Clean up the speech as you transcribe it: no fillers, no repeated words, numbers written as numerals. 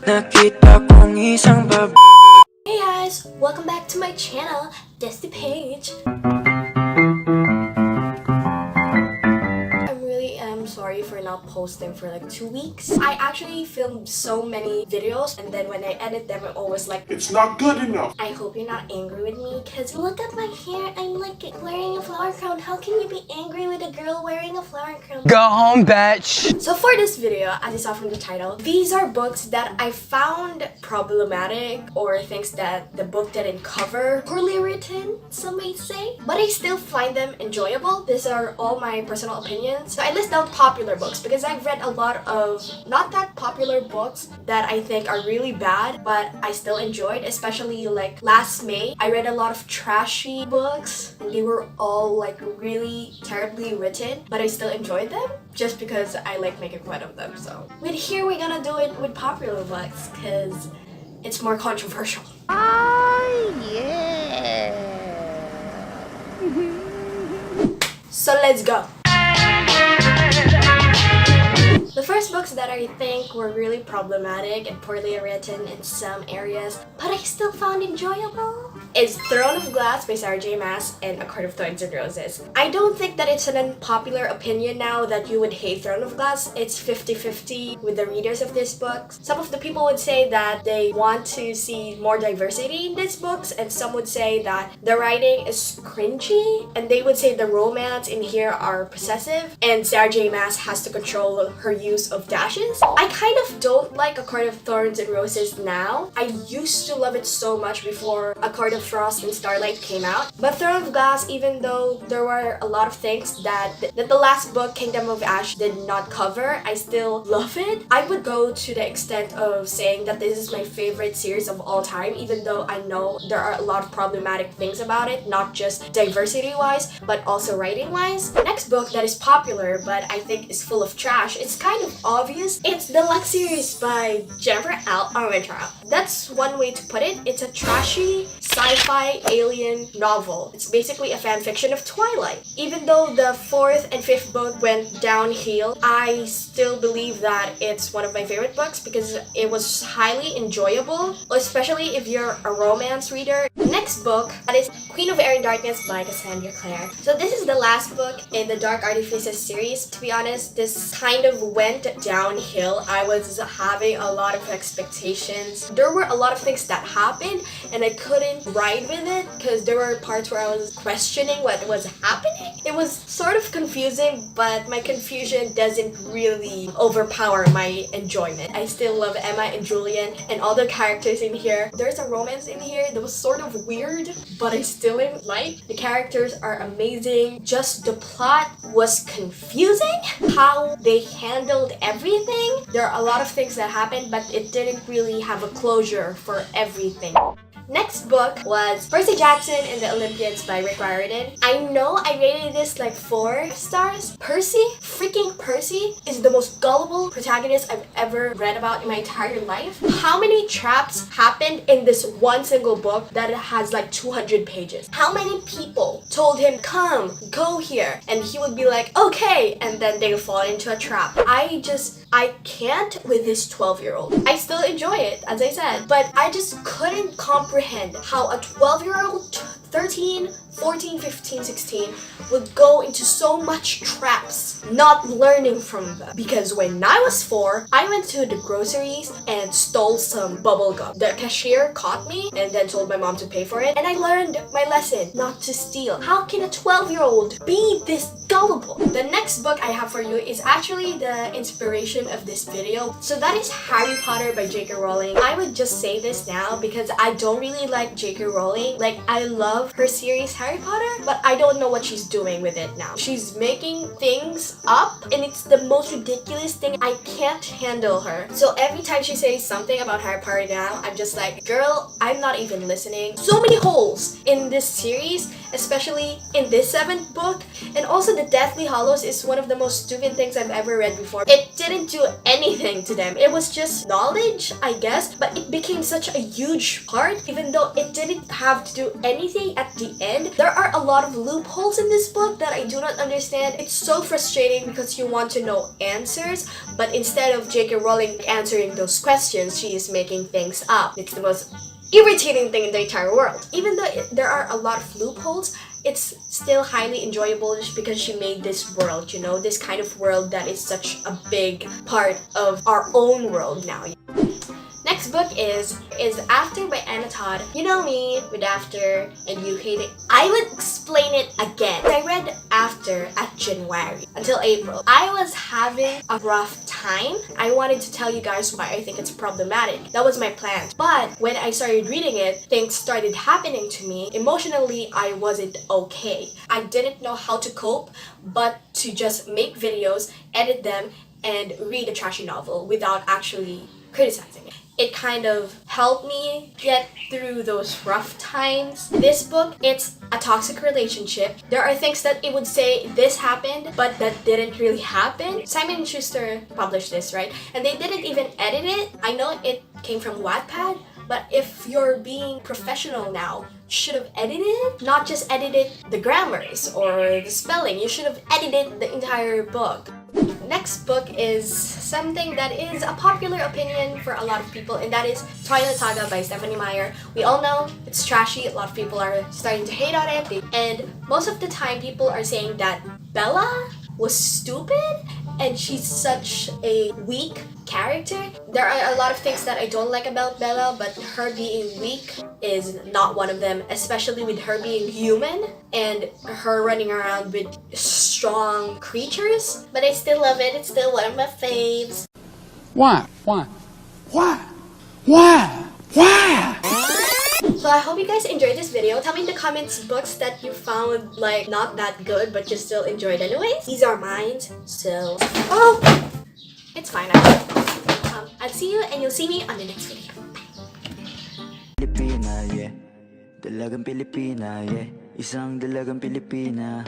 Nakita kong isang bab. Hey guys, welcome back to my channel, that's the page. Sorry for not posting for like 2 weeks. I actually filmed so many videos and then when I edit them I'm always like, it's not good enough. I hope you're not angry with me because look at my hair, I'm like wearing a flower crown. How can you be angry with a girl wearing a flower crown? Go home, bitch! So for this video, as you saw from the title, these are books that I found problematic or things that the book didn't cover, poorly written, some may say, but I still find them enjoyable. These are all my personal opinions. So I list down popular books because I've read a lot of not that popular books that I think are really bad but I still enjoyed, especially like last May I read a lot of trashy books and they were all like really terribly written but I still enjoyed them just because I like making fun of them. So with here we're gonna do it with popular books because it's more controversial. Yeah. So let's go. The first books that I think were really problematic and poorly written in some areas, but I still found enjoyable, is Throne of Glass by Sarah J. Maas and A Court of Thorns and Roses. I don't think that it's an unpopular opinion now that you would hate Throne of Glass. It's 50-50 with the readers of this book. Some of the people would say that they want to see more diversity in these books, and some would say that the writing is cringy, and they would say the romance in here are possessive, and Sarah J. Maas has to control her use of dashes. I kind of don't like A Court of Thorns and Roses now. I used to love it so much before A Court of Frost and Starlight came out. But Throne of Glass, even though there were a lot of things that the last book, Kingdom of Ash, did not cover, I still love it. I would go to the extent of saying that this is my favorite series of all time, even though I know there are a lot of problematic things about it, not just diversity-wise, but also writing-wise. The next book that is popular, but I think is full of trash, it's kind of obvious. It's the Luck series by Jennifer L. Armentrout. That's one way to put it. It's a trashy sci-fi alien novel. It's basically a fan fiction of Twilight. Even though the 4th and 5th book went downhill, I still believe that it's one of my favorite books because it was highly enjoyable, especially if you're a romance reader. Next book, that is Queen of Air and Darkness by Cassandra Clare. So this is the last book in the Dark Artifices series. To be honest, this kind of went downhill. I was having a lot of expectations. There were a lot of things that happened and I couldn't ride with it because there were parts where I was questioning what was happening. It was sort of confusing, but my confusion doesn't really overpower my enjoyment. I still love Emma and Julian and all the characters in here. There's a romance in here that was sort of weird, but I still like. The characters are amazing. Just the plot was confusing. How they handled everything. There are a lot of things that happened, but it didn't really have a closure for everything. Next book was Percy Jackson and the Olympians by Rick Riordan. I know I rated this like 4 stars. Freaking Percy is the most gullible protagonist I've ever read about in my entire life. How many traps happened in this one single book that has like 200 pages? How many people told him, come, go here, and he would be like, okay, and then they would fall into a trap? I can't with this 12-year-old. I still enjoy it, as I said, but I just couldn't comprehend how a 12-year-old, 13, 14, 15, 16 would go into so much traps, not learning from them. Because when I was 4, I went to the groceries and stole some bubble gum. The cashier caught me and then told my mom to pay for it, and I learned my lesson not to steal. How can a 12-year-old be this gullible? The next book I have for you is actually the inspiration of this video. So that is Harry Potter by J.K. Rowling. I would just say this now because I don't really like J.K. Rowling. Like, I love her series Harry Potter, but I don't know what she's doing with it now. She's making things up and it's the most ridiculous thing. I can't handle her. So every time she says something about Harry Potter now, I'm just like, girl, I'm not even listening. So many holes in this series, especially in this 7th book. And also the Deathly Hallows is one of the most stupid things I've ever read before. It didn't do anything to them. It was just knowledge, I guess, but it became such a huge part, even though it didn't have to do anything at the end. There are a lot of loopholes in this book that I do not understand. It's so frustrating because you want to know answers, but instead of J.K. Rowling answering those questions, she is making things up. It's the most irritating thing in the entire world. Even though there are a lot of loopholes, it's still highly enjoyable just because she made this world, you know, this kind of world that is such a big part of our own world now. Next book is After by Todd. You know me with After and you hate it. I would explain it again. I read After at January until April. I was having a rough time. I wanted to tell you guys why I think it's problematic. That was my plan. But when I started reading it, things started happening to me. Emotionally, I wasn't okay. I didn't know how to cope but to just make videos, edit them, and read a trashy novel without actually criticizing it. It kind of helped me get through those rough times. This book, it's a toxic relationship. There are things that it would say this happened, but that didn't really happen. Simon & Schuster published this, right? And they didn't even edit it. I know it came from Wattpad, but if you're being professional now, you should have edited, not just edited the grammars or the spelling. You should have edited the entire book. Next book is something that is a popular opinion for a lot of people, and that is Twilight Saga by Stephenie Meyer. We all know it's trashy. A lot of people are starting to hate on it, and most of the time people are saying that Bella was stupid and she's such a weak character. There are a lot of things that I don't like about Bella, but her being weak is not one of them, especially with her being human and her running around with strong creatures. But I still love it. It's still one of my faves. Why? So I hope you guys enjoyed this video. Tell me in the comments books that you found like not that good but you still enjoyed anyways. These are mine, so it's fine. I'll see you and you'll see me on the next video. Pilipina, yeah. Dalagang Pilipina, yeah. Isang dalagang Pilipina.